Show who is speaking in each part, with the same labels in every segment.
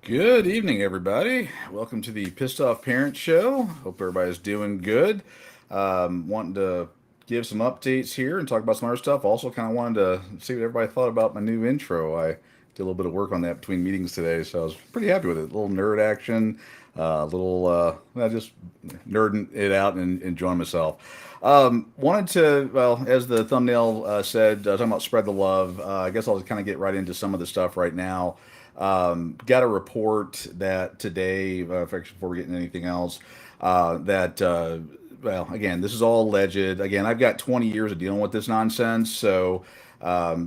Speaker 1: Good evening, everybody. Welcome to the Pissed Off Parent Show. Hope everybody's doing good. Wanting to give some updates here and talk about some other stuff. Also, kind of wanted to see what everybody thought about my new intro. I did a little bit of work on that between meetings today, so I was pretty happy with it. A little nerd action, just nerding it out and enjoying myself. Wanted to, well, as the thumbnail said, talking about spread the love. I guess I'll just kind of get right into some of the stuff right now. Got a report that today, actually before we get into anything else, well, again, this is all alleged. Again, I've got 20 years of dealing with this nonsense, so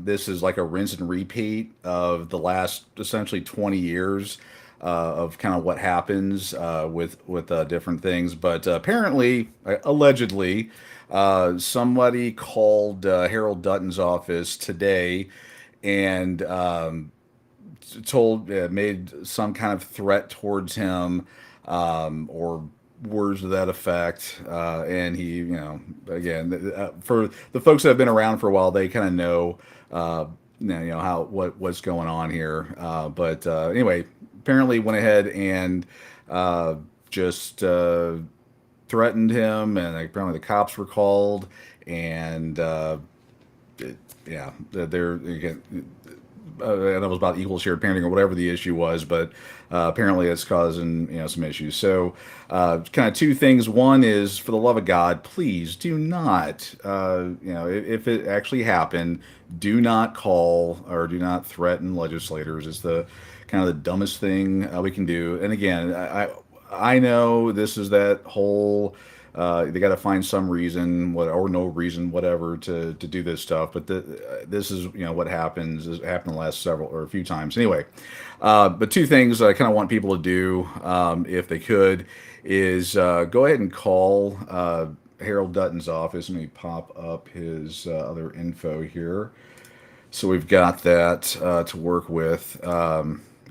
Speaker 1: this is like a rinse and repeat of the last essentially 20 years of kind of what happens with different things. But apparently, allegedly, somebody called Harold Dutton's office today and made some kind of threat towards him, or words to that effect. And he, again, for the folks that have been around for a while, they kind of know, how what's going on here. But anyway, apparently went ahead and just threatened him, and apparently the cops were called, and it, yeah, they're again, and it was about equal shared parenting or whatever the issue was, but apparently it's causing some issues. So, kind of two things. One is, for the love of God, please do not, if it actually happened, do not call or do not threaten legislators. It's the kind of the dumbest thing we can do. And again, I know this is that whole they got to find some reason, or no reason, whatever, to do this stuff. But this is what happens. Has happened the last several or a few times. Anyway, but two things I kind of want people to do, if they could, is go ahead and call Harold Dutton's office. Let me pop up his other info here. So we've got that to work with.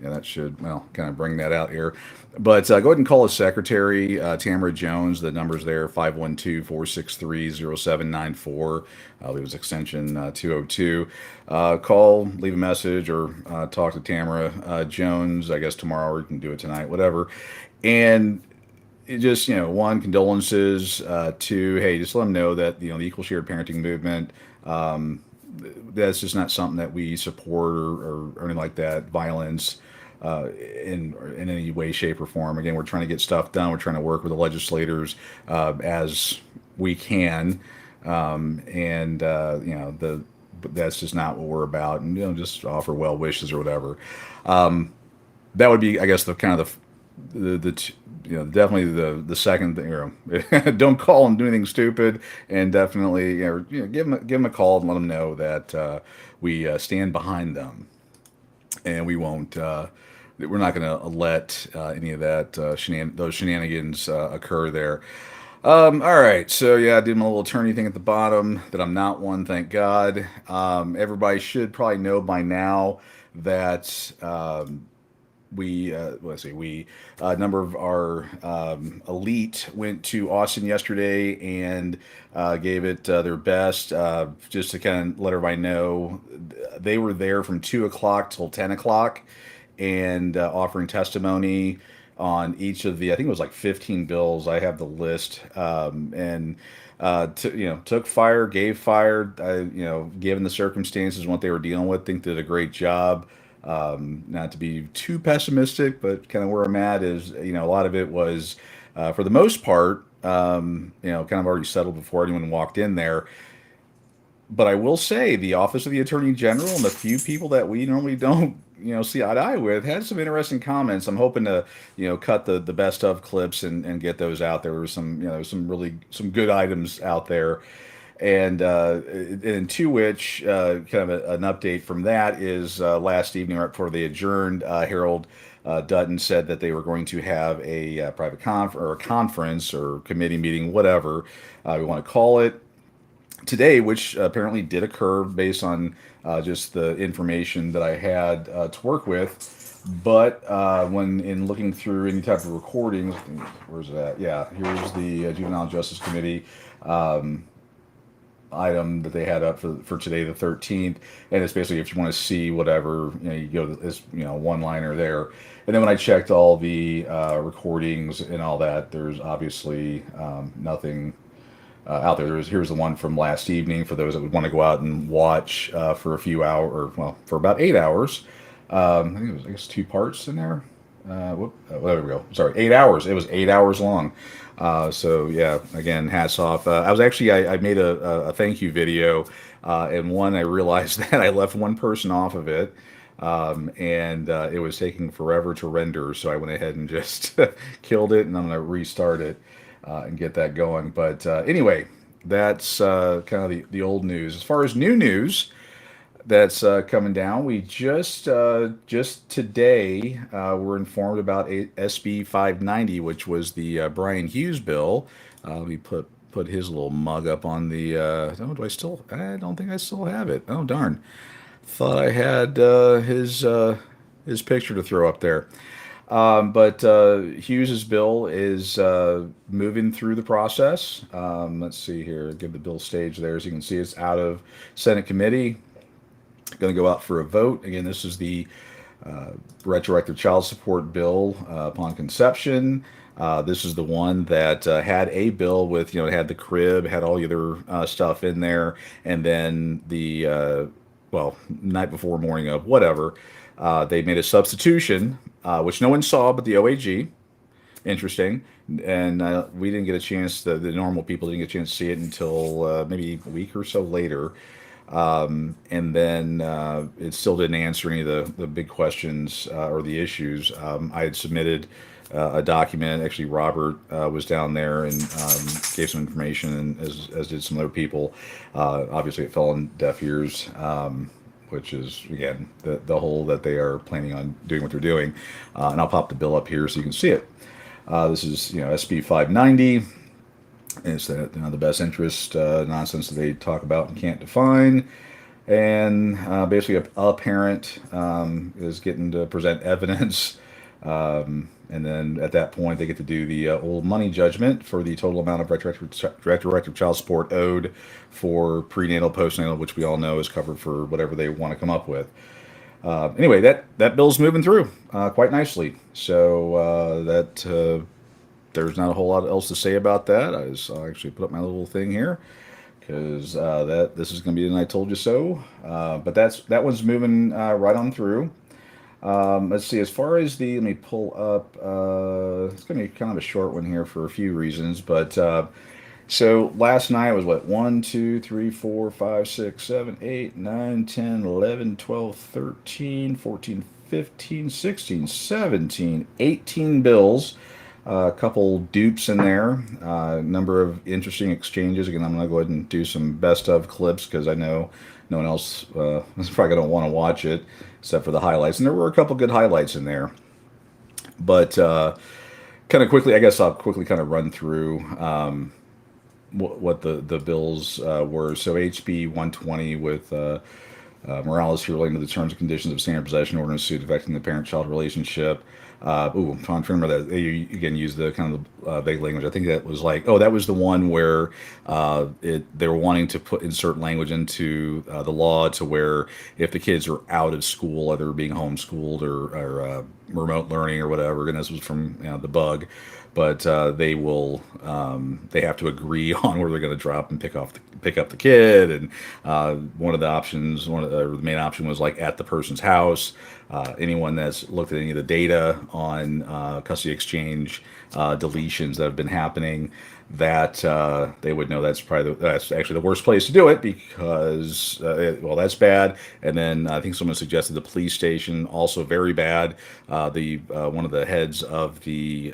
Speaker 1: Yeah, that should, well, kind of bring that out here. But go ahead and call his secretary, Tamara Jones. The number's there, 512-463-0794. Leave his extension 202. Call, leave a message, or talk to Tamara Jones, I guess tomorrow, or you can do it tonight, whatever. And it just, one, condolences. Two, hey, just let them know that, the equal shared parenting movement, that's just not something that we support, or anything like that. Violence in any way, shape, or form. Again, we're trying to get stuff done. We're trying to work with the legislators as we can, and the but that's just not what we're about. And just offer well wishes or whatever. That would be, I guess, the kind of definitely the second thing. Don't call and do anything stupid, and definitely give them a call and let them know that we stand behind them, and we won't. We're not going to let any of that those shenanigans occur there. All right, so yeah, I did my little attorney thing at the bottom. That I'm not one, thank God. Everybody should probably know by now that let's see, a number of our elite went to Austin yesterday and gave it their best. Just to kind of let everybody know, they were there from 2 o'clock till 10 o'clock, and offering testimony on each of the, I think it was like 15 bills. I have the list, and took fire, gave fire. Given the circumstances and what they were dealing with, think did a great job. Not to be too pessimistic, but kind of where I'm at is, a lot of it was, for the most part, kind of already settled before anyone walked in there. But I will say the Office of the Attorney General and the few people that we normally don't, see eye to eye with, had some interesting comments. I'm hoping to, cut the best of clips and get those out. There were some, some good items out there. And to which, kind of an update from that is, last evening, right before they adjourned, Harold Dutton said that they were going to have a private or a conference or committee meeting, whatever we want to call it, today, which apparently did occur based on just the information that I had to work with. But when in looking through any type of recordings, where's that? Yeah, here's the Juvenile Justice Committee. item that they had up for today, the 13th, and it's basically if you want to see whatever, you go to this, one liner there. And then when I checked all the recordings and all that, there's obviously nothing out there. Here's the one from last evening for those that would want to go out and watch for a few hours, or well, for about 8 hours. I think it was, I guess, two parts in there. There we go. Sorry, 8 hours. It was 8 hours long. So yeah, again, hats off. I made a thank you video, and one I realized that I left one person off of it, and it was taking forever to render. So I went ahead and just killed it, and I'm gonna restart it and get that going. But anyway, that's kind of the old news. As far as new news that's coming down. We just today were informed about SB 590, which was the Brian Hughes bill. Let me put his little mug up on the. Oh, do I still? I don't think I still have it. Oh darn! Thought I had his picture to throw up there. But Hughes's bill is moving through the process. Let's see here. Give the bill stage there, as you can see, it's out of Senate committee, going to go out for a vote. Again, this is the retroactive child support bill upon conception. This is the one that had a bill with, it had the crib, had all the other stuff in there, and then night before, morning of, whatever, they made a substitution, which no one saw but the OAG. Interesting. And we didn't get a chance, the normal people didn't get a chance to see it until maybe a week or so later. And then it still didn't answer any of the big questions or the issues. I had submitted a document. Actually, Robert was down there and gave some information, and as did some other people. Obviously, it fell on deaf ears, which is, again, the whole that they are planning on doing what they're doing. And I'll pop the bill up here so you can see it. This is, SB 590. It's the best interest nonsense that they talk about and can't define. And basically, a parent is getting to present evidence. And then at that point, they get to do the old money judgment for the total amount of retroactive child support owed for prenatal, postnatal, which we all know is covered for whatever they want to come up with. Anyway, that bill's moving through quite nicely. So there's not a whole lot else to say about that. I'll actually put up my little thing here because this is going to be the I told you so. But that one's moving right on through. Let's see. As far as let me pull up. It's going to be kind of a short one here for a few reasons. But so last night was what, 1, 2, 3, 4, 5, 6, 7, 8, 9, 10, 11, 12, 13, 14, 15, 16, 17, 18 bills. A couple dupes in there, a number of interesting exchanges. Again, I'm going to go ahead and do some best of clips because I know no one else is probably going to want to watch it except for the highlights. And there were a couple good highlights in there. But kind of quickly, I guess I'll quickly kind of run through what the bills were. So HB 120 with Morales here relating to the terms and conditions of standard possession ordinance suit affecting the parent-child relationship. I'm trying to remember that they again use the kind of vague language. I think that was that was the one where they were wanting to insert language into the law to where if the kids are out of school, either being homeschooled or remote learning or whatever, and this was from the bug, but they have to agree on where they're going to drop and pick up the kid, and one of the main option was at the person's house. Anyone that's looked at any of the data on custody exchange deletions that have been happening, that they would know that's actually the worst place to do it because that's bad. And then I think someone suggested the police station, also very bad. The one of the heads of the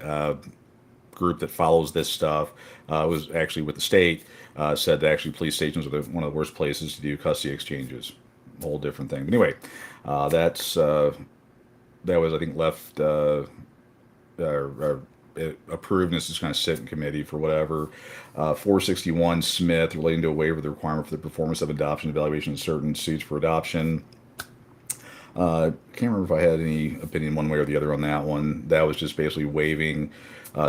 Speaker 1: group that follows this stuff was actually with the state, said that actually police stations are one of the worst places to do custody exchanges. A whole different thing. But anyway, that was, I think, left approved, and it's just going to sit in committee for whatever. 461 Smith relating to a waiver of the requirement for the performance of adoption evaluation in certain suits for adoption. Can't remember if I had any opinion one way or the other on that one. That was just basically waiving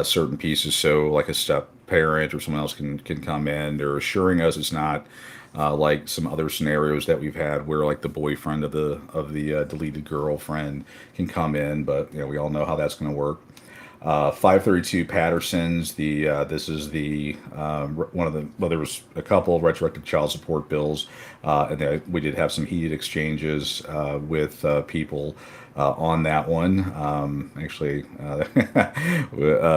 Speaker 1: certain pieces, so like a step parent or someone else can come in. They're assuring us it's not like some other scenarios that we've had where like the boyfriend of the deleted girlfriend can come in, but we all know how that's going to work. 532 Patterson's this is the one of the well, there was a couple of retroactive child support bills, and then we did have some heated exchanges with people on that one. Actually,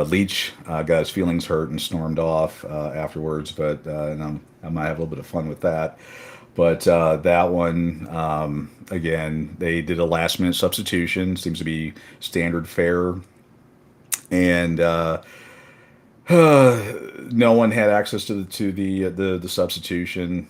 Speaker 1: Leach got his feelings hurt and stormed off afterwards, but and I might have a little bit of fun with that. But that one, again, they did a last minute substitution. Seems to be standard fare, and no one had access to the substitution,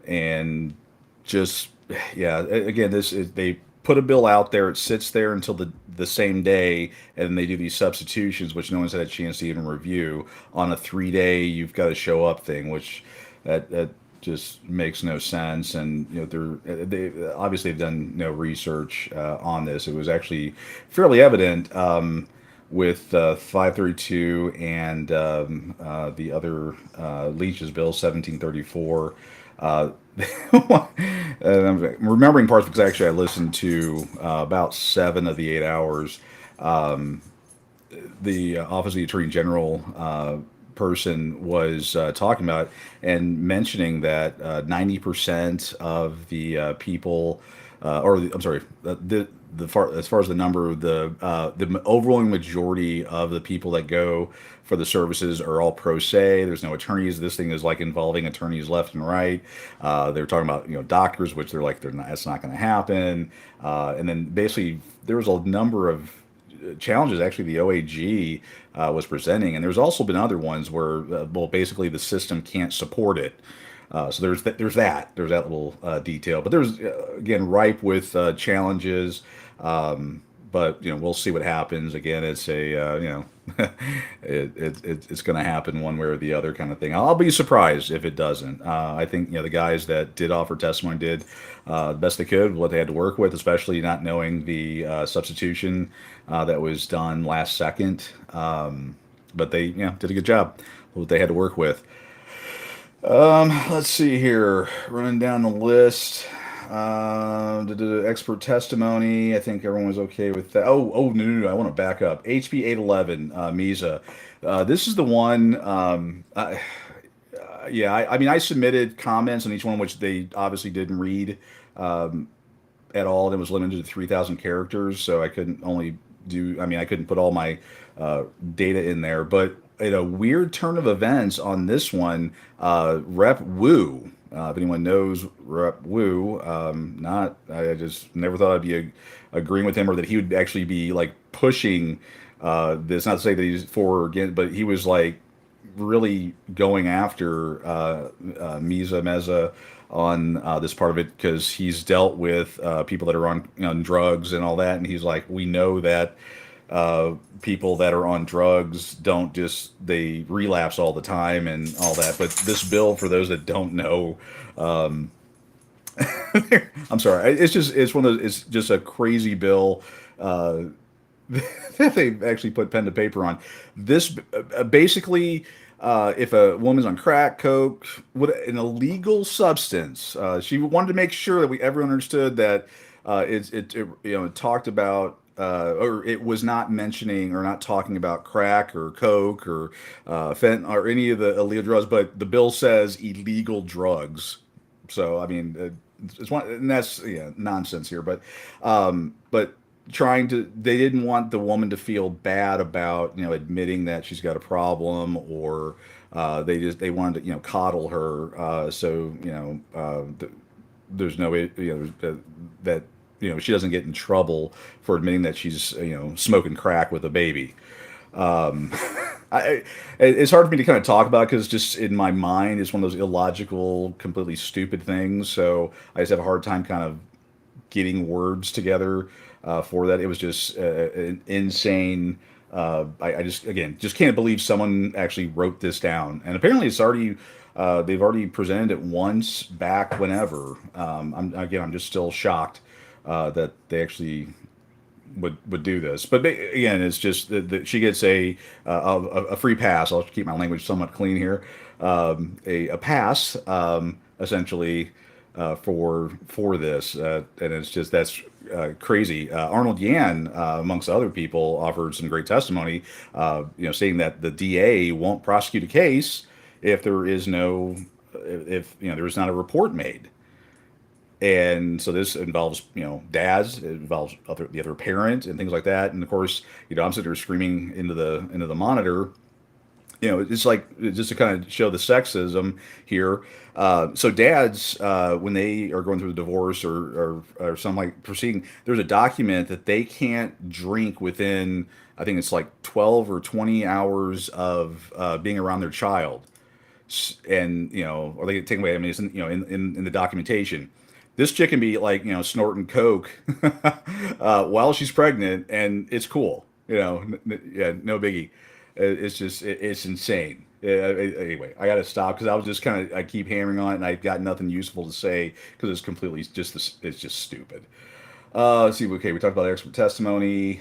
Speaker 1: and just yeah. Again, they put a bill out there. It sits there until the same day, and they do these substitutions, which no one's had a chance to even review on a 3 day. You've got to show up thing, which that just makes no sense. And they obviously have done no research on this. It was actually fairly evident. With 532 and the other Leach's bill 1734. Uh, and I'm remembering parts because actually I listened to about 7 of the 8 hours. Um, the Office of the Attorney General person was talking about it and mentioning that 90% of the people, I'm sorry, as far as the number, the overwhelming majority of the people that go for the services are all pro se. There's no attorneys. This thing is like involving attorneys left and right. They're talking about doctors, which they're like they're not. It's not going to happen. And then basically there was a number of challenges actually the OAG was presenting, and there's also been other ones where well basically the system can't support it. So there's that little detail, but there's again ripe with challenges. But we'll see what happens. Again, it's a it's going to happen one way or the other kind of thing. I'll be surprised if it doesn't. I think the guys that did offer testimony did the best they could, what they had to work with, especially not knowing the substitution that was done last second. But they did a good job with what they had to work with. Let's see here. Running down the list. The expert testimony. I think everyone was okay with that. Oh, no. I want to back up. HB 811, Misa. This is the one. Yeah, I mean, I submitted comments on each one, which they obviously didn't read at all. And it was limited to 3,000 characters, so I couldn't only do. I mean, I couldn't put all my data in there. But in a weird turn of events on this one, Rep Wu. If anyone knows Rep Wu, not I just never thought I'd be agreeing with him or that he would actually be like pushing this. Not to say that he's for or against, but he was like really going after Misa Meza on this part of it because he's dealt with people that are on drugs and all that, and he's like, we know that people that are on drugs don't just they relapse all the time and all that. But this bill, for those that don't know, um, I'm sorry, it's one of those, it's just a crazy bill that they actually put pen to paper on. This basically. If a woman's on crack, coke, what an illegal substance, she wanted to make sure that everyone understood that it talked about or it was not mentioning or not talking about crack or coke or fent or any of the illegal drugs, but the bill says illegal drugs. So I mean, it's one, and that's nonsense here. But trying to, they didn't want the woman to feel bad about admitting that she's got a problem, or they wanted to coddle her. So there's no way that she doesn't get in trouble for admitting that she's smoking crack with a baby. Um, it's hard for me to kind of talk about because just in my mind it's one of those illogical, completely stupid things. So I just have a hard time kind of getting words together for that. It was just an insane. I just again just can't believe someone actually wrote this down, and apparently it's already they've already presented it once back whenever. I'm just still shocked that they actually would do this. But again, it's just that she gets a free pass. I'll keep my language somewhat clean here. A pass, essentially, for this, and it's just that's crazy. Arnold Yan, amongst other people, offered some great testimony, saying that the DA won't prosecute a case if there is no, if there is not a report made. And so this involves dads, it involves the other parent and things like that. And of course, I'm sitting there screaming into the monitor. It's like just to kind of show the sexism here. So dads, when they are going through the divorce or some like proceeding, there's a document that they can't drink within, I think it's like 12 or 20 hours of being around their child. And or they get taken away. I mean, it's in the documentation. This chick can be like snorting coke while she's pregnant, and it's cool. Yeah, no biggie. It's just it's insane. Anyway, I got to stop because I was just kind of I keep hammering on it, and I've got nothing useful to say because it's completely just this. It's just stupid. Let's see. Okay, we talked about expert testimony.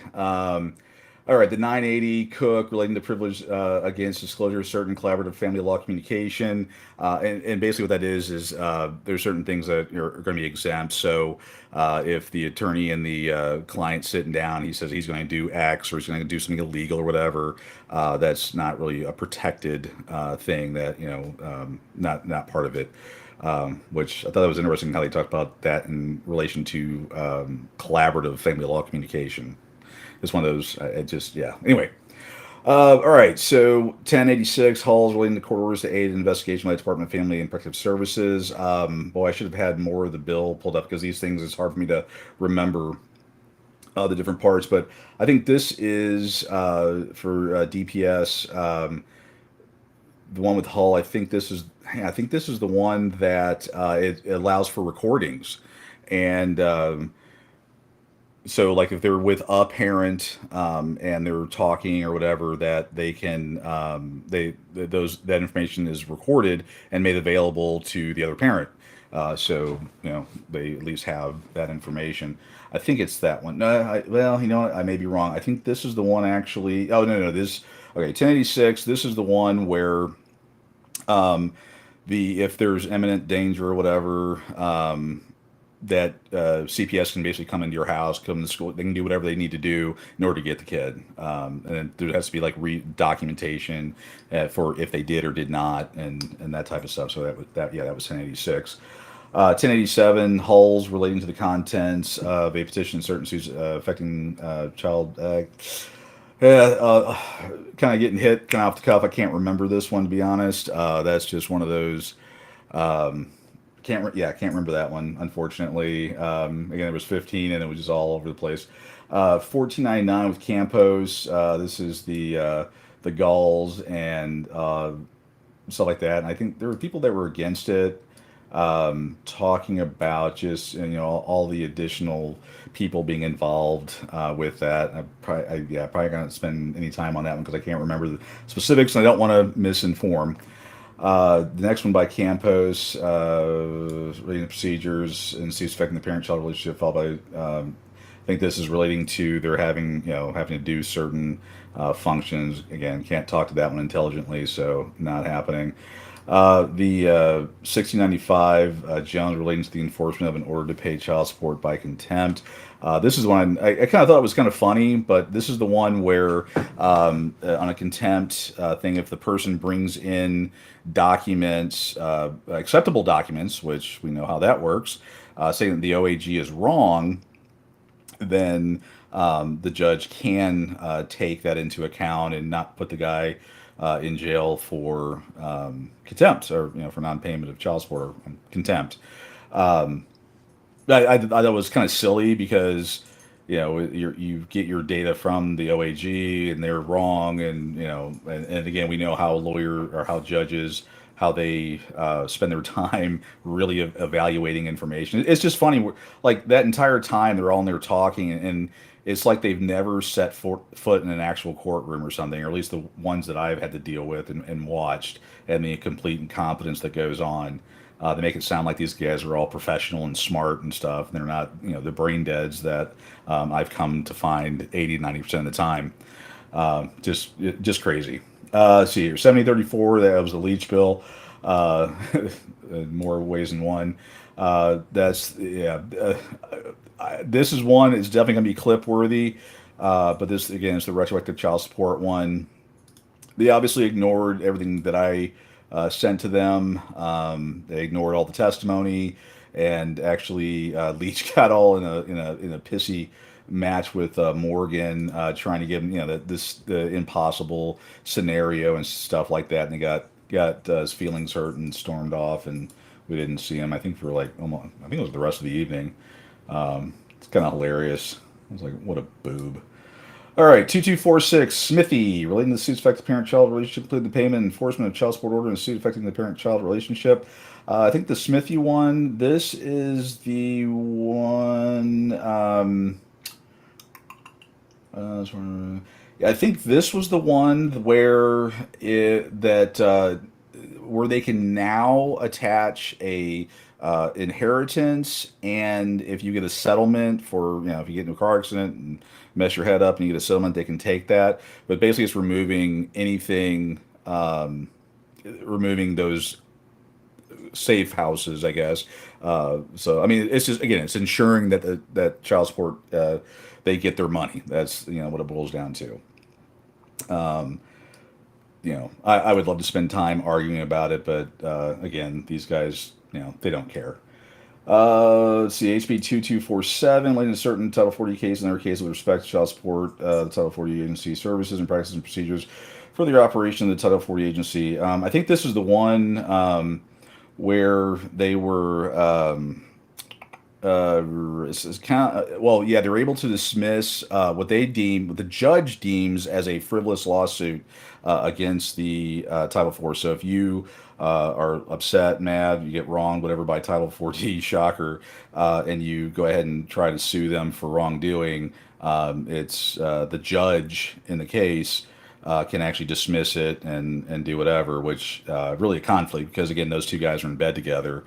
Speaker 1: All right, the 980 Cook relating to privilege against disclosure of certain collaborative family law communication, and basically what that is there's certain things that are going to be exempt. So if the attorney and the client sitting down, he says he's going to do X or he's going to do something illegal or whatever, that's not really a protected thing. That not part of it. Which I thought that was interesting how they talked about that in relation to collaborative family law communication. It's one of those. It just yeah. Anyway, all right. So 1086 Halls relating to court orders to aid in investigation by the Department of Family and Protective Services. Boy, I should have had more of the bill pulled up because these things it's hard for me to remember the different parts. But I think this is for DPS. The one with Hull. I think this is the one that it allows for recordings, and so like if they're with a parent and they're talking or whatever, that they can those that information is recorded and made available to the other parent. So they at least have that information. I think it's that one. No, well, what? I may be wrong. I think this is the one actually. Oh no, this okay. 1086. This is the one where the if there's imminent danger or whatever, that CPS can basically come into your house, come to school. They can do whatever they need to do in order to get the kid. And then there has to be like documentation for if they did or did not, and that type of stuff. So that was 1086. 1087 Hulls relating to the contents of a petition in certain suits affecting child. Yeah, kind of getting hit kind of off the cuff. I can't remember this one to be honest. That's just one of those. Can't remember that one, unfortunately. Again, it was 15 and it was just all over the place. 1499 with Campos. This is the Gauls and stuff like that. And I think there were people that were against it, talking about just all the additional people being involved with that. Probably gonna spend any time on that one because I can't remember the specifics and I don't want to misinform. The next one by Campos, reading the procedures and sees affecting the parent-child relationship, followed by, I think this is relating to they're having to do certain functions. Again, can't talk to that one intelligently, so not happening. The 1695 Jones relating to the enforcement of an order to pay child support by contempt. This is one I kind of thought it was kind of funny, but this is the one where on a contempt thing, if the person brings in documents, acceptable documents, which we know how that works, saying that the OAG is wrong, then the judge can take that into account and not put the guy in jail for contempt or for non-payment of child support or contempt. I thought it was kind of silly because you get your data from the OAG and they're wrong, and again we know how how judges how they spend their time really evaluating information. It's just funny, like that entire time they're all in there talking, and it's like they've never set foot in an actual courtroom or something, or at least the ones that I've had to deal with and watched, and the complete incompetence that goes on. They make it sound like these guys are all professional and smart and stuff. And they're not, the brain deads that I've come to find 80, 90% of the time. Just crazy. Let's see here, 7034. That was the Leach bill. Uh, in more ways than one. That's yeah. This is one. It's definitely going to be clip worthy. But this again is the retroactive child support one. They obviously ignored everything that I sent to them. They ignored all the testimony, and actually Leach got all in a pissy match with Morgan, trying to give him the impossible scenario and stuff like that, and he got his feelings hurt and stormed off, and we didn't see him. I think for like almost, I think it was the rest of the evening. It's kind of hilarious. I was like, what a boob. All right, 2246, Smithy, relating to the suits affecting parent-child relationship, including the payment and enforcement of child support order and the suit affecting the parent-child relationship. I think the Smithy one, this is the one. I think this was the one where they can now attach a inheritance, and if you get a settlement for if you get into a car accident and mess your head up and you get a settlement, they can take that. But basically, it's removing anything, removing those safe houses, I guess. So I mean, it's just again, it's ensuring that that child support they get their money. That's what it boils down to. Um, I would love to spend time arguing about it, but again, these guys, they don't care. Let's see, HB 2247, relating to certain Title 40 cases in their case with respect to child support, the Title 40 agency services and practices and procedures for the operation of the Title 40 agency. I think this is the one where they were. It's kind of, well, yeah, they're able to dismiss what the judge deems as a frivolous lawsuit against the Title IV. So if you are upset, mad, you get wronged, whatever, by Title 40, shocker, and you go ahead and try to sue them for wrongdoing, it's the judge in the case can actually dismiss it and do whatever, which really a conflict because again, those two guys are in bed together.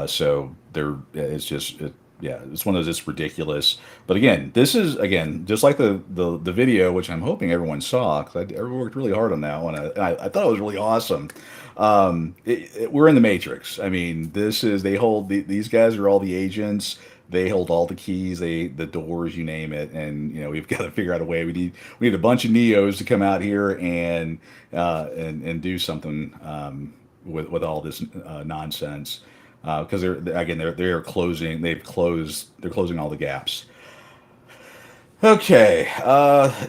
Speaker 1: So they're it's just yeah, it's one of those, it's ridiculous. But again, this is again just like the video, which I'm hoping everyone saw because I worked really hard on that one. I thought it was really awesome. We're in the Matrix. I mean, this is they hold these guys are all the agents. They hold all the keys, the doors, you name it, and we've got to figure out a way. We need a bunch of neos to come out here and do something with all this nonsense because they're closing they're closing all the gaps. Okay,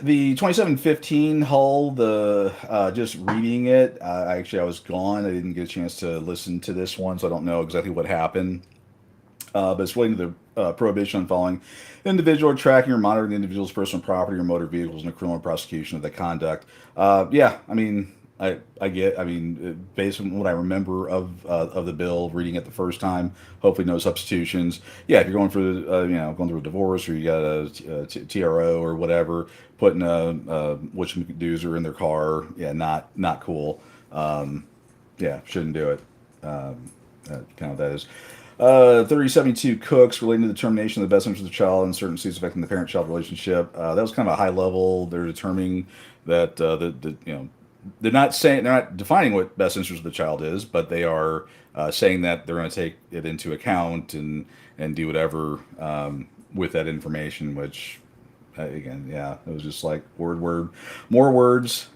Speaker 1: the 2715 Hull, the just reading it. Actually, I was gone. I didn't get a chance to listen to this one, so I don't know exactly what happened. But it's relating to the prohibition on following individual or tracking or monitoring the individual's personal property or motor vehicles in a criminal prosecution of the conduct. Yeah, I mean, I mean, based on what I remember of the bill, reading it the first time, hopefully no substitutions. Yeah, if you're going for going through a divorce or you got TRO or whatever, putting a which doozer in their car, yeah, not cool. Yeah, shouldn't do it. Kind of that is. 3072 Cooks, relating to the determination of the best interest of the child in certain suits affecting the parent-child relationship. That was kind of a high level. They're determining that they're not defining what best interest of the child is, but they are saying that they're going to take it into account and do whatever with that information. Which, again, yeah, it was just like word, more words.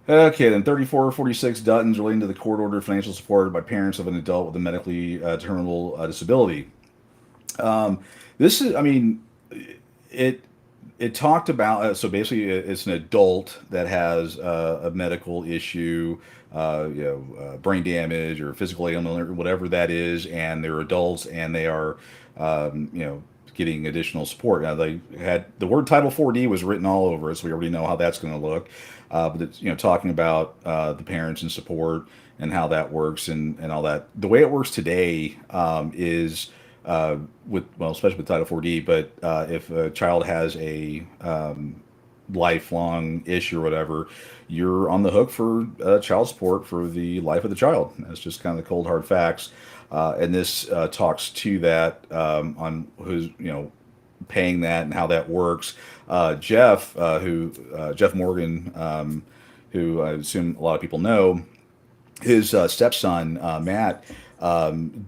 Speaker 1: Okay, then 3446 Dutton's, relating to the court ordered financial support by parents of an adult with a medically determinable disability. Um, this is, I mean, it it talked about so basically it's an adult that has a medical issue, brain damage or physical ailment or whatever that is, and they're adults and they are, getting additional support. Now they had the word Title 4D was written all over it, so we already know how that's going to look. But it's talking about the parents and support and how that works and all that. The way it works today is especially with Title 4D, but if a child has lifelong issue or whatever, you're on the hook for child support for the life of the child. That's just kind of the cold hard facts. And this talks to that on who's paying that and how that works. Jeff Morgan, who I assume a lot of people know, his stepson Matt,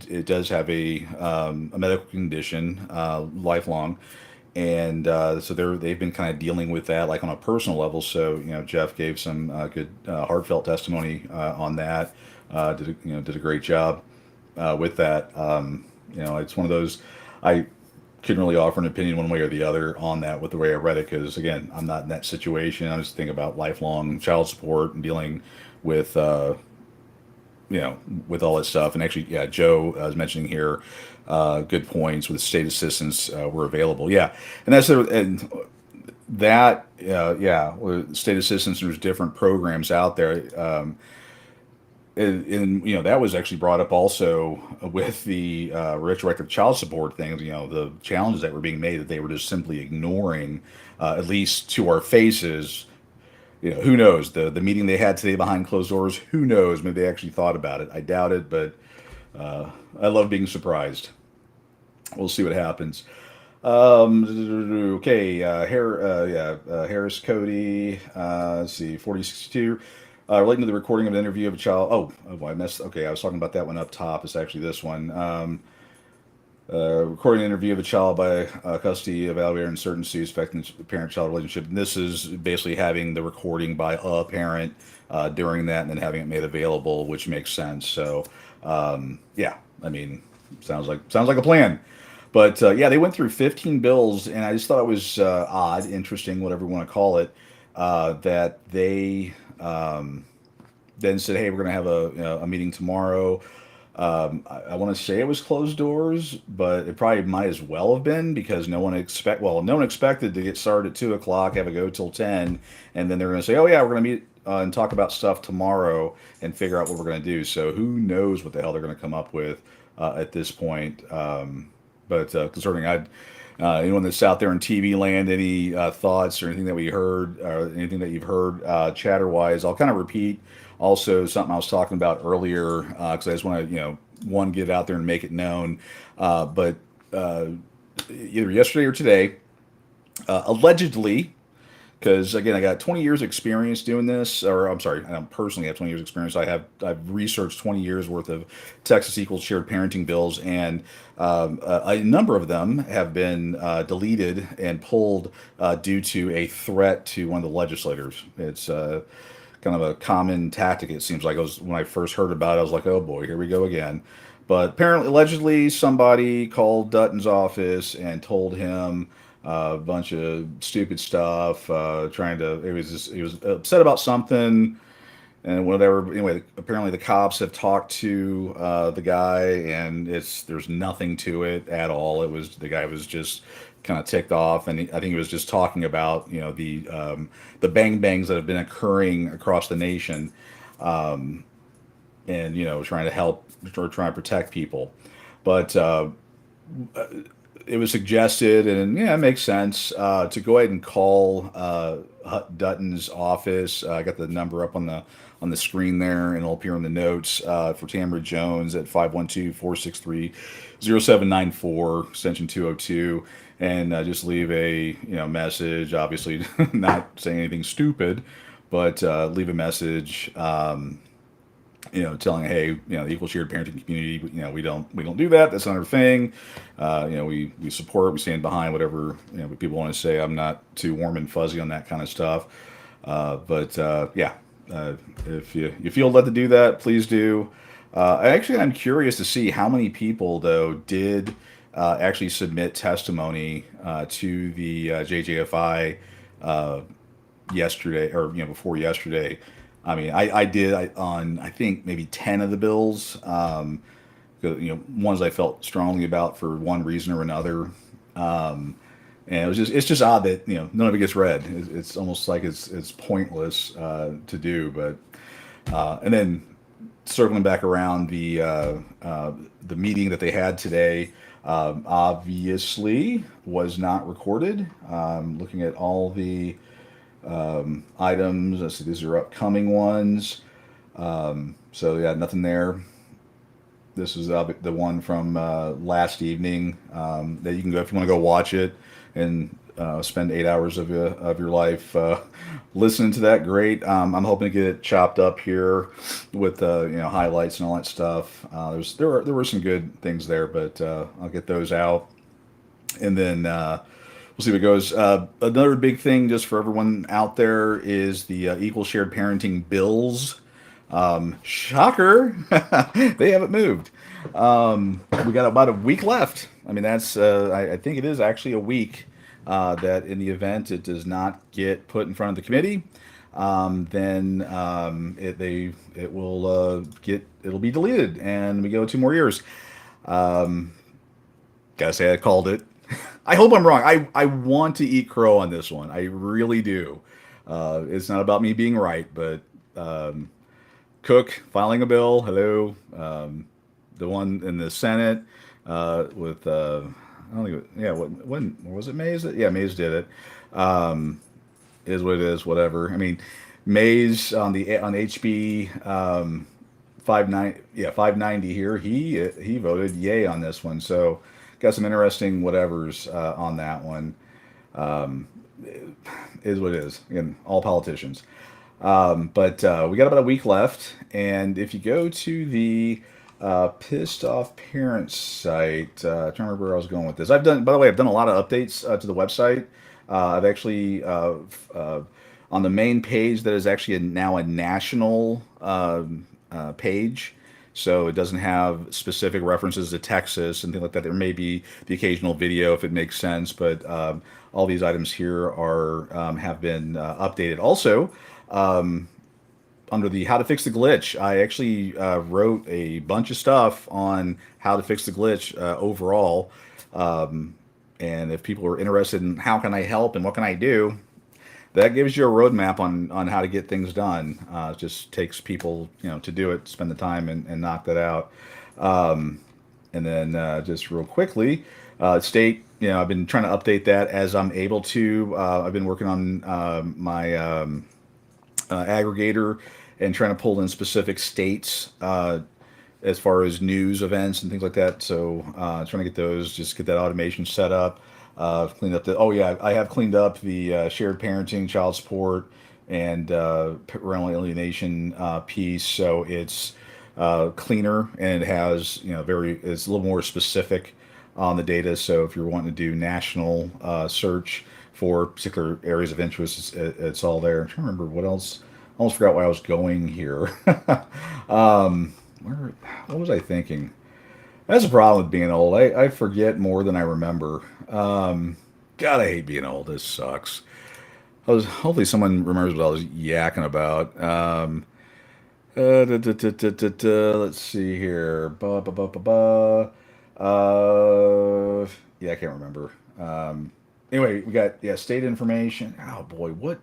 Speaker 1: it does have a medical condition, lifelong, and so they've been kind of dealing with that like on a personal level. So Jeff gave some good heartfelt testimony on that. Did a great job with that. It's one of those I couldn't really offer an opinion one way or the other on that with the way I read it because again I'm not in that situation. I'm just thinking about lifelong child support and dealing with with all that stuff. And actually, yeah, Joe was mentioning here, good points with state assistance were available. Yeah, and and that, yeah, with state assistance, there's different programs out there. And that was actually brought up also with the retroactive child support things. The challenges that were being made that they were just simply ignoring, at least to our faces. Who knows? The meeting they had today behind closed doors, who knows? Maybe they actually thought about it. I doubt it, but I love being surprised. We'll see what happens. Okay, Harris Cody, let's see, 4062. Relating to the recording of an interview of a child. I messed. Okay, I was talking about that one up top. It's actually this one. Recording an interview of a child by custody evaluator in certain suits affecting the parent-child relationship. And this is basically having the recording by a parent during that, and then having it made available, which makes sense. So, yeah, I mean, sounds like a plan. But yeah, they went through 15 bills, and I just thought it was odd, interesting, whatever you want to call it, that they then said, "Hey, we're going to have a meeting tomorrow." I want to say it was closed doors, but it probably might as well have been because no one expected to get started at 2 o'clock, have it go till 10, and then they're going to say, "Oh yeah, we're going to meet and talk about stuff tomorrow and figure out what we're going to do." So who knows what the hell they're going to come up with at this point? But concerning, anyone that's out there in TV land, any thoughts or anything that we heard, or anything that you've heard chatter wise? I'll kind of repeat also something I was talking about earlier because I just want to, one, get it out there and make it known. But either yesterday or today, allegedly, because again, I got 20 years experience doing this, or I'm sorry, I don't personally have 20 years experience. I've researched 20 years worth of Texas equal shared parenting bills, and a number of them have been deleted and pulled due to a threat to one of the legislators. It's kind of a common tactic. It seems like when I first heard about it, I was like, oh boy, here we go again. But apparently, allegedly, somebody called Dutton's office and told him a bunch of stupid stuff. He was upset about something and whatever. Anyway, apparently the cops have talked to the guy, and there's nothing to it at all. The guy was just kind of ticked off, and I think he was just talking about the bang bangs that have been occurring across the nation, and trying to help or trying to protect people, but. It was suggested, and yeah, it makes sense to go ahead and call Dutton's office. I got the number up on the screen there, and it'll appear in the notes for Tamara Jones at 512-463-0794, extension 202, and just leave a message. Obviously, not saying anything stupid, but leave a message. Telling, hey, the equal shared parenting community, we don't do that. That's not our thing. We support, we stand behind whatever people want to say. I'm not too warm and fuzzy on that kind of stuff. But yeah, if you feel led to do that, please do. I'm curious to see how many people though did actually submit testimony to the JJFI yesterday, or before yesterday. I mean, I did on I think maybe 10 of the bills. Ones I felt strongly about for one reason or another. And it's just odd that none of it gets read. It's almost like it's pointless to do. But and then circling back around the meeting that they had today, obviously was not recorded. Looking at all the items. Let's see, these are upcoming ones. So yeah, nothing there. This is the one from last evening that you can go if you want to go watch it and spend 8 hours of your life listening to that. Great. I'm hoping to get it chopped up here with highlights and all that stuff. There were some good things there, but I'll get those out and then we'll see what goes. Another big thing just for everyone out there is the equal shared parenting bills. Shocker, they haven't moved. We got about a week left. I mean, I think it is actually a week that in the event it does not get put in front of the committee, then it will it'll be deleted and we go 2 more years. Um, Gotta say I called it. I hope I'm wrong. I want to eat crow on this one. I really do. It's not about me being right, but um, Cook filing a bill. Hello, the one in the Senate with I don't think yeah. When was it? Mays? Yeah, Mays did it. Um, is what it is. Whatever. I mean, Mays on HB 590 here. He voted yay on this one. So got some interesting whatevers on that one. Um, is what it is. Again, all politicians. But we got about a week left, and if you go to the pissed off parents site, trying to remember where I was going with this. By the way, I've done a lot of updates to the website. I've actually on the main page that is actually now a national page. So it doesn't have specific references to Texas and things like that. There may be the occasional video if it makes sense, but all these items here are have been updated. Also, um, under the how to fix the glitch, I actually wrote a bunch of stuff on how to fix the glitch overall. Um, and if people are interested in how can I help and what can I do, that gives you a roadmap on how to get things done. It just takes people, to do it, spend the time and knock that out. Um, and then just real quickly, state, I've been trying to update that as I'm able to. I've been working on my aggregator and trying to pull in specific states as far as news events and things like that. So trying to get those, just get that automation set up. Cleaned up oh yeah, I have cleaned up the shared parenting, child support, and parental alienation piece. So it's cleaner and it has, it's a little more specific on the data. So if you're wanting to do national search for particular areas of interest, it's all there. I'm trying to remember what else. I almost forgot where I was going here. Where, what was I thinking? That's the problem with being old. I forget more than I remember. God, I hate being old. This sucks. Hopefully someone remembers what I was yakking about. Let's see here. Yeah, I can't remember. Anyway, we got state information. Oh boy, what?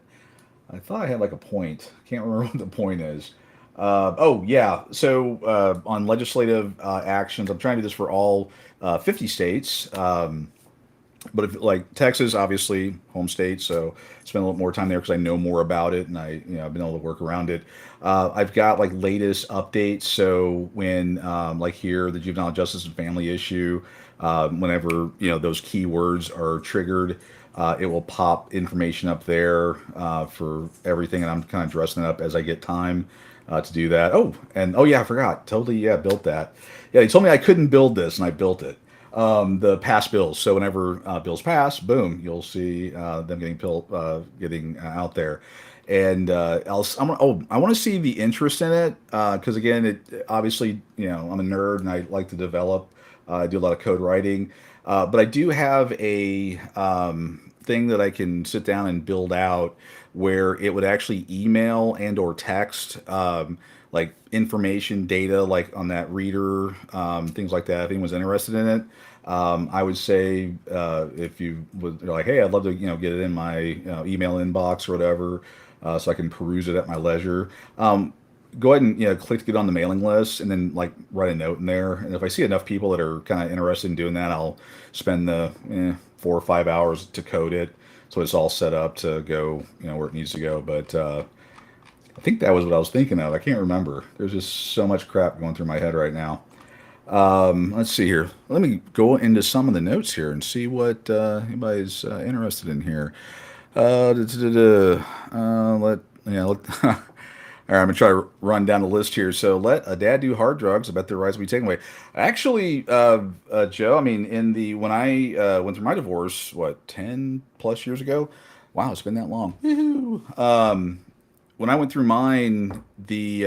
Speaker 1: I thought I had like a point. Can't remember what the point is. Oh yeah. So on legislative actions, I'm trying to do this for all 50 states. But if like Texas, obviously home state, so spend a little more time there because I know more about it and I've been able to work around it. I've got like latest updates. So when like here, the juvenile justice and family issue, whenever those keywords are triggered, it will pop information up there for everything, and I'm kind of dressing it up as I get time to do that. Oh, and oh yeah, I forgot. Totally, yeah, built that. Yeah, they told me I couldn't build this, and I built it. The pass bills. So whenever bills pass, boom, you'll see them getting out there. And I want to see the interest in it because again, it obviously I'm a nerd and I like to develop. I do a lot of code writing, but I do have a thing that I can sit down and build out where it would actually email and or text like information data like on that reader things like that if anyone's interested in it. I would say if you would like, hey, I'd love to get it in my email inbox or whatever, so I can peruse it at my leisure. Go ahead and click to get on the mailing list, and then like write a note in there. And if I see enough people that are kind of interested in doing that, I'll spend the 4 or 5 hours to code it. so it's all set up to go, where it needs to go. But I think that was what I was thinking of. I can't remember. There's just so much crap going through my head right now. Let's see here. Let me go into some of the notes here and see what anybody's interested in here. Let yeah. All right, I'm gonna try to run down the list here. So, let a dad do hard drugs. I bet their rights will be taken away. Actually, Joe, I mean, in the when I went through my divorce, what 10 plus years ago? Wow, it's been that long. Woohoo. When I went through mine, the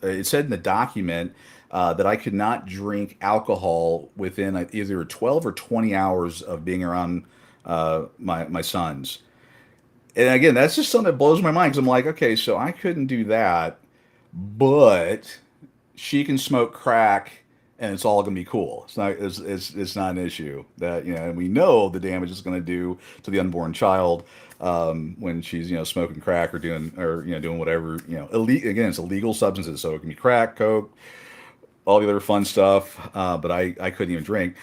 Speaker 1: it said in the document that I could not drink alcohol within either 12 or 20 hours of being around my sons. And again, that's just something that blows my mind because I'm like, okay, so I couldn't do that, but she can smoke crack and it's all going to be cool. It's not an issue that, and we know the damage it's going to do to the unborn child when she's, smoking crack or doing whatever, again, it's illegal substances. So it can be crack, coke, all the other fun stuff. But I couldn't even drink.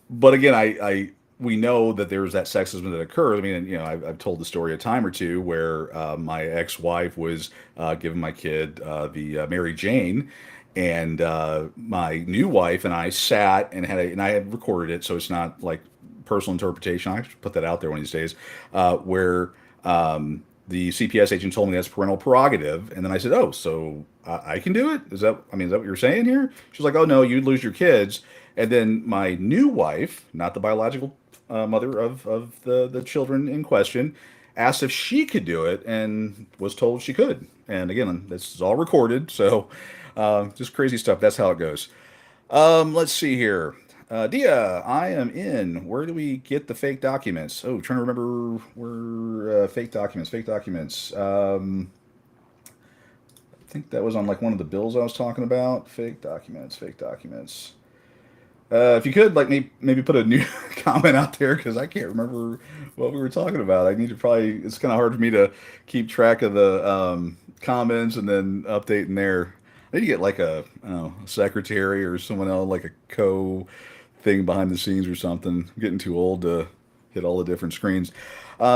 Speaker 1: But again, we know that there's that sexism that occurs. I mean, I've told the story a time or two where my ex-wife was giving my kid the Mary Jane, and my new wife and I sat and and I had recorded it, so it's not like personal interpretation. I should put that out there one of these days, where the CPS agent told me that's parental prerogative, and then I said, "Oh, so I can do it? Is that what you're saying here?" She's like, "Oh no, you'd lose your kids." And then my new wife, not the biological mother of the children in question, asked if she could do it and was told she could. And again, this is all recorded, so just crazy stuff. That's how it goes. Let's see here. Dia, I am in. Where do we get the fake documents? Oh, trying to remember where fake documents. Fake documents. I think that was on like one of the bills I was talking about. Fake documents. Fake documents. If you could, like, maybe put a new comment out there because I can't remember what we were talking about. I need to probably. It's kind of hard for me to keep track of the comments and then updating there. I need to get like I don't know, a secretary or someone else, like a co thing behind the scenes or something. I'm getting too old to hit all the different screens.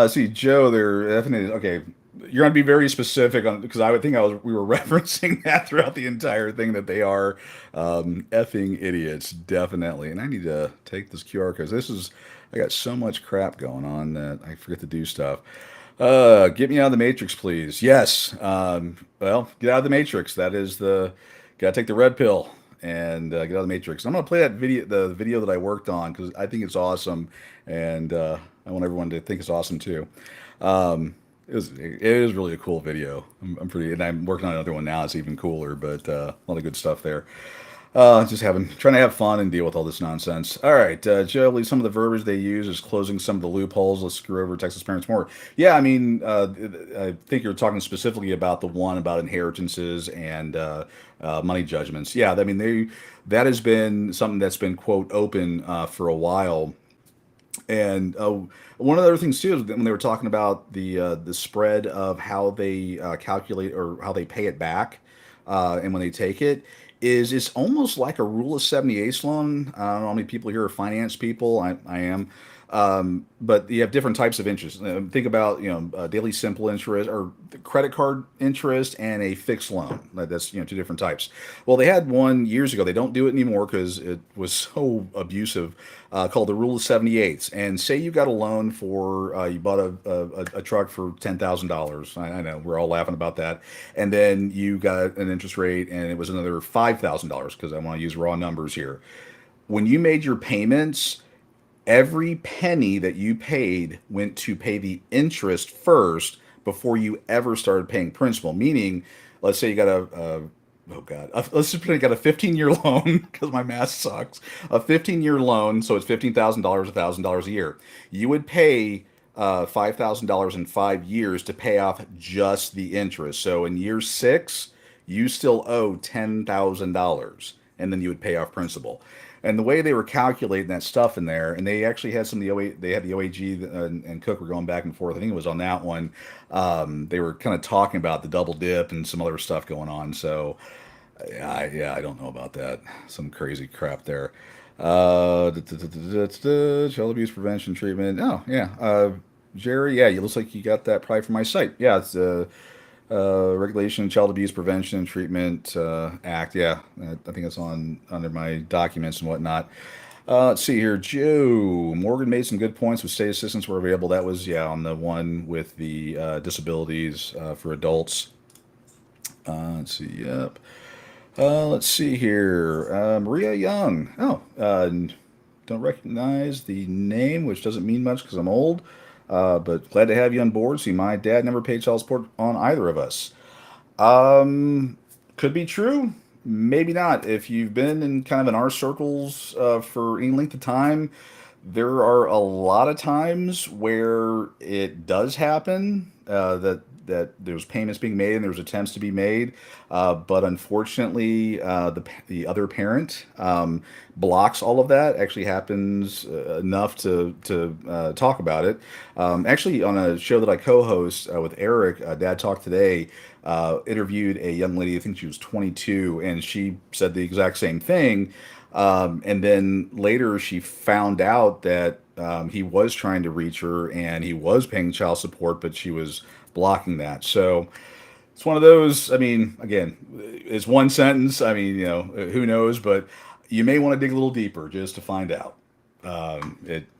Speaker 1: See, Joe, they're definitely okay. You're going to be very specific on because I would think we were referencing that throughout the entire thing that they are effing idiots, definitely. And I need to take this QR because I got so much crap going on that I forget to do stuff. Get me out of the matrix, please. Yes. Well, get out of the matrix. That is gotta take the red pill and get out of the matrix. I'm gonna play that video, the video that I worked on because I think it's awesome, and I want everyone to think it's awesome too. It is really a cool video. I'm pretty, and I'm working on another one now. It's even cooler, but a lot of good stuff there. Just trying to have fun and deal with all this nonsense. All right, Joe, I believe some of the verbiage they use is closing some of the loopholes. Let's screw over Texas parents more. Yeah, I mean, I think you're talking specifically about the one about inheritances and money judgments. Yeah, I mean, that has been something that's been quote open for a while. And one of the other things too is when they were talking about the spread of how they calculate or how they pay it back, and when they take it, is it's almost like a rule of 78 loan. I don't know how many people here are finance people. I am. But you have different types of interest. Think about daily simple interest or the credit card interest and a fixed loan. That's two different types. Well, they had one years ago. They don't do it anymore because it was so abusive. Called the Rule of 78. And say you got a loan for you bought a truck for $10,000. I know we're all laughing about that. And then you got an interest rate, and it was another $5,000 because I want to use raw numbers here. When you made your payments, every penny that you paid went to pay the interest first before you ever started paying principal. Meaning, let's say you got oh god, let's just pretend you got a 15-year loan because my math sucks. A 15-year loan, so it's $15,000, $1,000 a year. You would pay $5,000 in 5 years to pay off just the interest. So in year six, you still owe $10,000, and then you would pay off principal. And the way they were calculating that stuff in there, and they actually had some of the they had the OAG and Cook were going back and forth. I think it was on that one. They were kind of talking about the double dip and some other stuff going on. So, I don't know about that. Some crazy crap there. Child abuse prevention treatment. Oh yeah. Jerry. Yeah, it looks like you got that probably from my site. Yeah, it's Regulation Child Abuse Prevention and Treatment Act. Yeah, I think it's on under my documents and whatnot. Let's see here. Joe Morgan made some good points with state assistance were available. That was, yeah, on the one with the disabilities for adults. Let's see. Yep. Let's see here. Maria Young. Oh, don't recognize the name, which doesn't mean much because I'm old. But glad to have you on board. See, my dad never paid child support on either of us. Could be true. Maybe not. If you've been in kind of in our circles for any length of time, there are a lot of times where it does happen that there's payments being made and there's attempts to be made, but unfortunately, the other parent blocks all of that. Actually, happens enough to talk about it. Actually, on a show that I co-host with Eric, Dad Talk Today, interviewed a young lady. I think she was 22, and she said the exact same thing. And then later she found out that he was trying to reach her and he was paying child support, but she was blocking that. So it's one of those. I mean, again, it's one sentence. I mean, who knows? But you may want to dig a little deeper just to find out. I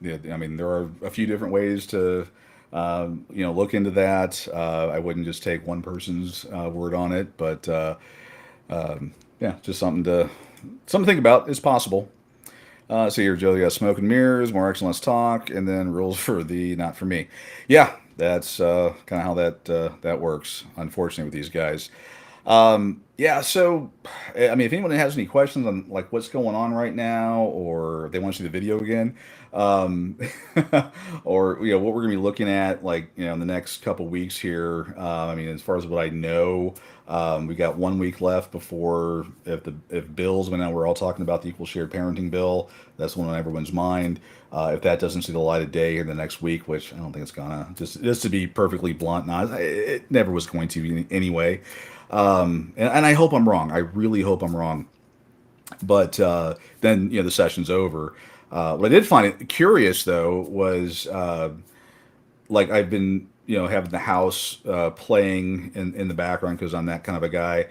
Speaker 1: mean, there are a few different ways to, look into that. I wouldn't just take one person's word on it, but yeah, just something to think about. It's possible. So here, Joe, you got smoke and mirrors, more excellence talk, and then rules for the not for me. Yeah, that's kind of how that works. Unfortunately, with these guys. Yeah, so I mean, if anyone has any questions on like what's going on right now, or if they want to see the video again, um, or what we're gonna be looking at, like in the next couple weeks here. I mean, as far as what I know, we got 1 week left before if bills. I know we're all talking about the equal shared parenting bill. That's one on everyone's mind. If that doesn't see the light of day in the next week, which I don't think it's gonna, just to be perfectly blunt, not it never was going to anyway. And I hope I'm wrong. I really hope I'm wrong. But then the session's over. What I did find it curious though was like I've been having the house playing in the background because I'm that kind of a guy.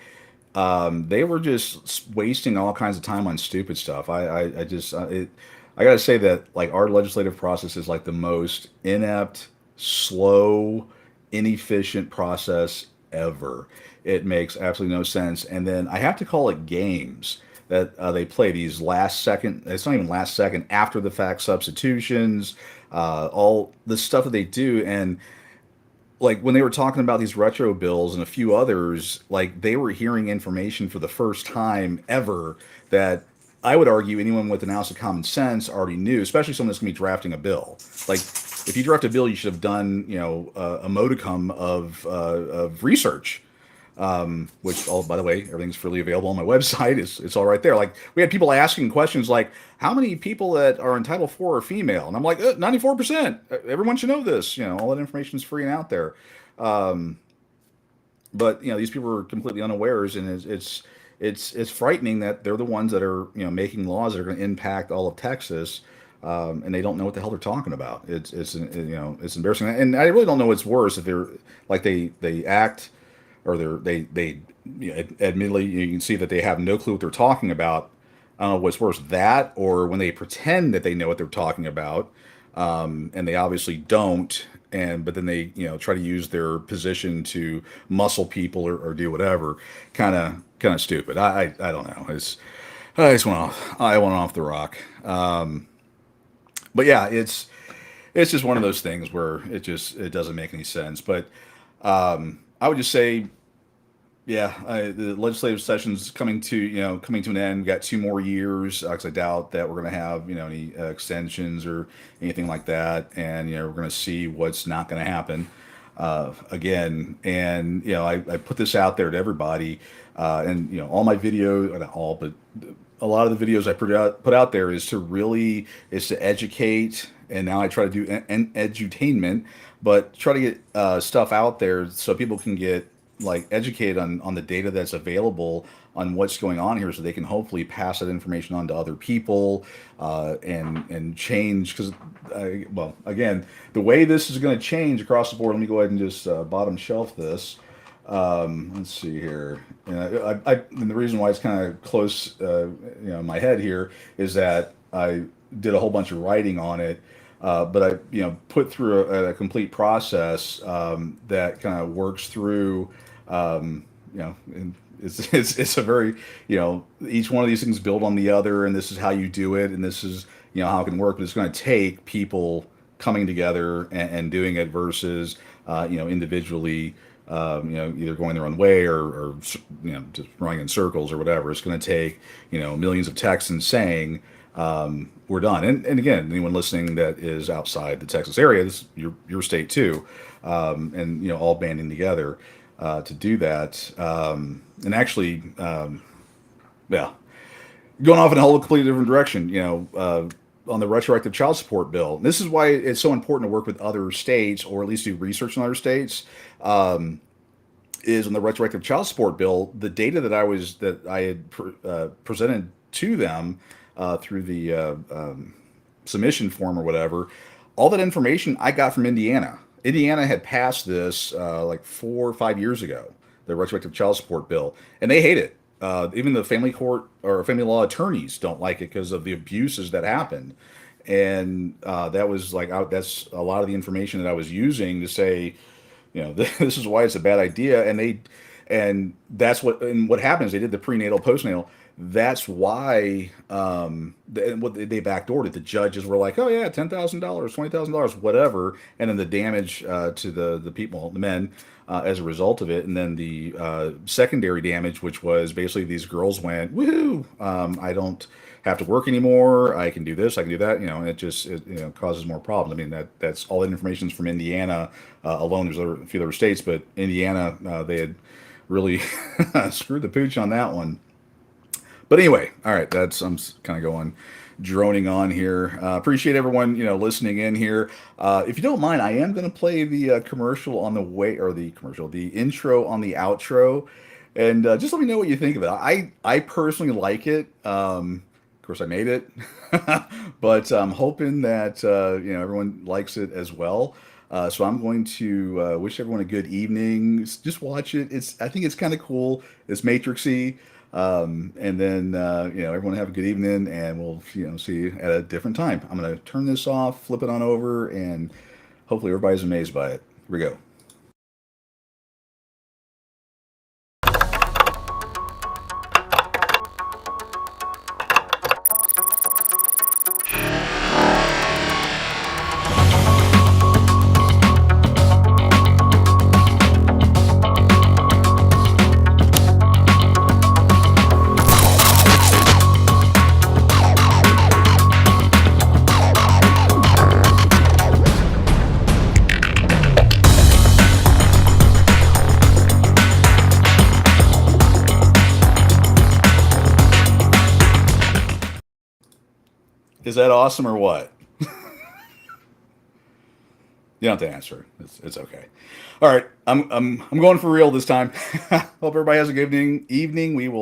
Speaker 1: They were just wasting all kinds of time on stupid stuff. I just I gotta say that like our legislative process is like the most inept, slow, inefficient process ever. It makes absolutely no sense. And then I have to call it games that they play these last second. It's not even last second after the fact substitutions, all the stuff that they do, and like when they were talking about these retro bills and a few others, like they were hearing information for the first time ever that I would argue anyone with an ounce of common sense already knew, especially someone that's going to be drafting a bill. Like if you draft a bill, you should have done, a modicum of research, which all by the way, everything's freely available on my website. It's all right there. Like we had people asking questions like, how many people that are in Title IV are female? And I'm like, 94%. Everyone should know this. All that information is free and out there. Um, but these people are completely unawares, and it's frightening that they're the ones that are making laws that are going to impact all of Texas, and they don't know what the hell they're talking about. It's embarrassing, and I really don't know what's worse if they're like they act or they admittedly you can see that they have no clue what they're talking about. I don't know what's worse, that or when they pretend that they know what they're talking about, and they obviously don't. And but then they try to use their position to muscle people or do whatever. Kind of stupid. I don't know. I just went off. I went off the rock. But yeah, it's just one of those things where it doesn't make any sense. But I would just say yeah, the legislative session's coming to an end. We got 2 more years because I doubt that we're going to have any extensions or anything like that, and we're going to see what's not going to happen again. And I put this out there to everybody, and all my video, not all, but a lot of the videos I put out there is to educate, and now I try to do edutainment, but try to get stuff out there so people can get like educated on the data that's available on what's going on here, so they can hopefully pass that information on to other people, and change. Because, well, again, the way this is going to change across the board. Let me go ahead and just bottom shelf this. Let's see here. And and the reason why it's kind of close, in my head here, is that I did a whole bunch of writing on it, but I, put through a complete process, that kind of works through, and it's a very, each one of these things build on the other, and this is how you do it, and this is, how it can work. But it's going to take people coming together and doing it versus, individually, either going their own way, or just running in circles or whatever. It's going to take, millions of Texans saying, we're done. And again, anyone listening that is outside the Texas area, this is your state too, and all banding together to do that. And actually, yeah, going off in a whole completely different direction. On the retroactive child support bill. This is why it's so important to work with other states, or at least do research in other states. Is on the retroactive child support bill, the data that I had presented to them through the submission form or whatever, all that information I got from Indiana. Indiana had passed this like 4 or 5 years ago, the retroactive child support bill, and they hate it. Even the family court or family law attorneys don't like it because of the abuses that happened. And that was like, that's a lot of the information that I was using to say, this is why it's a bad idea. And that's what happens. They did the prenatal, postnatal. That's why, what they backdoored it. The judges were like, "Oh yeah, $10,000, $20,000, whatever," and then the damage to the people, the men, as a result of it, and then the secondary damage, which was basically these girls went, "Woohoo! I don't have to work anymore. I can do this. I can do that." And it causes more problems. I mean, that's all that information's from Indiana alone. There's a few other states, but Indiana, they had really screwed the pooch on that one. But anyway, all right, I'm kind of going droning on here. Appreciate everyone, listening in here. If you don't mind, I am going to play the commercial on the way, or the intro on the outro, and just let me know what you think of it. I personally like it. Of course, I made it, but I'm hoping that everyone likes it as well. So I'm going to wish everyone a good evening. Just watch it. I think it's kind of cool. It's Matrixy. And then, everyone have a good evening, and we'll, see you at a different time. I'm going to turn this off, flip it on over, and hopefully everybody's amazed by it. Here we go. Is that awesome or what? You don't have to answer. It's okay. All right, I'm going for real this time. Hope everybody has a good evening. We will